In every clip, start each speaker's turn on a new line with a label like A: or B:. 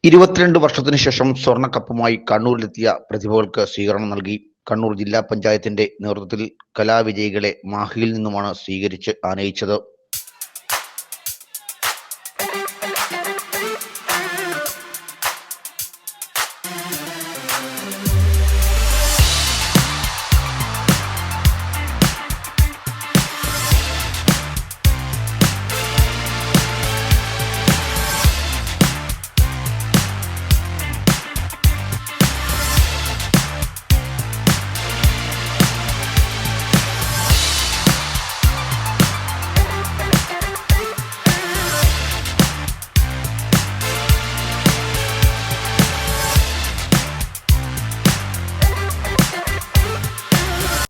A: 22 വർഷത്തിനു ശേഷം സ്വർണ്ണക്കപ്പുമായി കണ്ണൂരിലെത്തിയ പ്രതിഭകൾക്ക് സ്വീകരണം നൽകി. കണ്ണൂർ ജില്ലാ പഞ്ചായത്തിന്റെ നേതൃത്വത്തിൽ കലാവിജയികളെ മാഹിയിൽ നിന്നുമാണ് സ്വീകരിച്ച് ആനയിച്ചത്.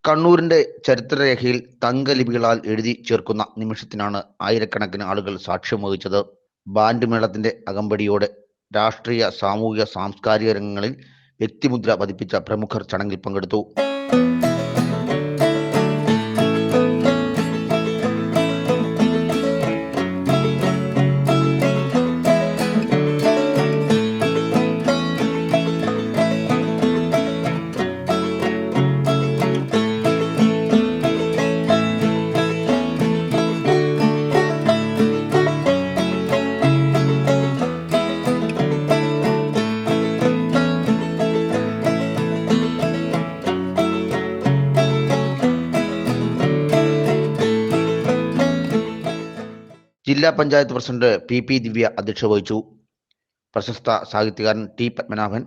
A: കണ്ണൂരിന്റെ ചരിത്രരേഖയിൽ തങ്കലിപികളാൽ എഴുതി ചേർക്കുന്ന നിമിഷത്തിനാണ് ആയിരക്കണക്കിന് ആളുകൾ സാക്ഷ്യം വഹിച്ചത്. ബാൻഡ് മേളത്തിന്റെ അകമ്പടിയോടെ രാഷ്ട്രീയ, സാമൂഹിക, സാംസ്കാരിക രംഗങ്ങളിൽ വ്യക്തിമുദ്ര പതിപ്പിച്ച പ്രമുഖർ ചടങ്ങിൽ പങ്കെടുത്തു. ജില്ലാ പഞ്ചായത്ത് പ്രസിഡന്റ് പി ദിവ്യ അധ്യക്ഷത വഹിച്ചു. പ്രശസ്ത സാഹിത്യകാരൻ ടി പത്മനാഭൻ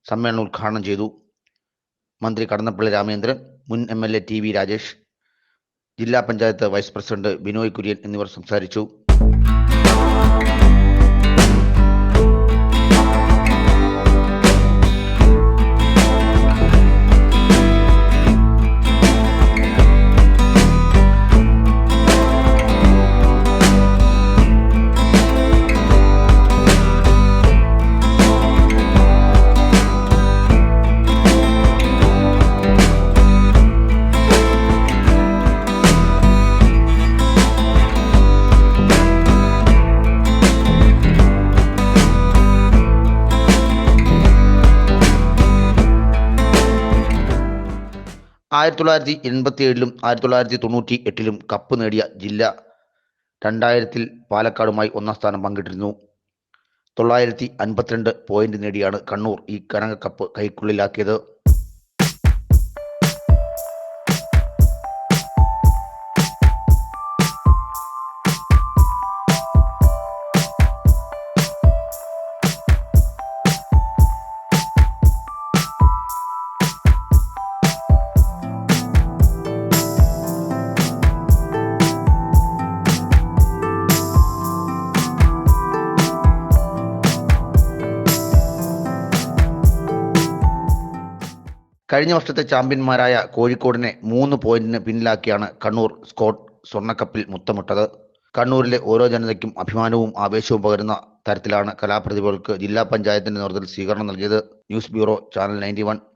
A: സമ്മേളനം ഉദ്ഘാടനം ചെയ്തു. മന്ത്രി കടന്നപ്പള്ളി രാമചന്ദ്രൻ, മുൻ MLA TV രാജേഷ്, ജില്ലാ പഞ്ചായത്ത് വൈസ് പ്രസിഡന്റ് ബിനോയ് കുര്യൻ എന്നിവർ സംസാരിച്ചു. ആയിരത്തി 1987-ലും 1998-ലും കപ്പ് നേടിയ ജില്ല 2000-ൽ പാലക്കാടുമായി ഒന്നാം സ്ഥാനം പങ്കിട്ടിരുന്നു. 952 പോയിന്റ് നേടിയാണ് കണ്ണൂർ ഈ കനകക്കപ്പ് കൈക്കുള്ളിലാക്കിയത്. കഴിഞ്ഞ വർഷത്തെ ചാമ്പ്യന്മാരായ കോഴിക്കോടിനെ 3 പോയിന്റിന് പിന്നിലാക്കിയാണ് കണ്ണൂർ സ്ക്വാഡ് സ്വർണ്ണക്കപ്പിൽ മുത്തമിട്ടത്. കണ്ണൂരിലെ ഓരോ ജനതയ്ക്കും അഭിമാനവും ആവേശവും പകരുന്ന തരത്തിലാണ് കലാപ്രതിഭകൾക്ക് ജില്ലാ പഞ്ചായത്തിന്റെ നേതൃത്വത്തിൽ സ്വീകരണം നൽകിയത്. News bureau, channel 91.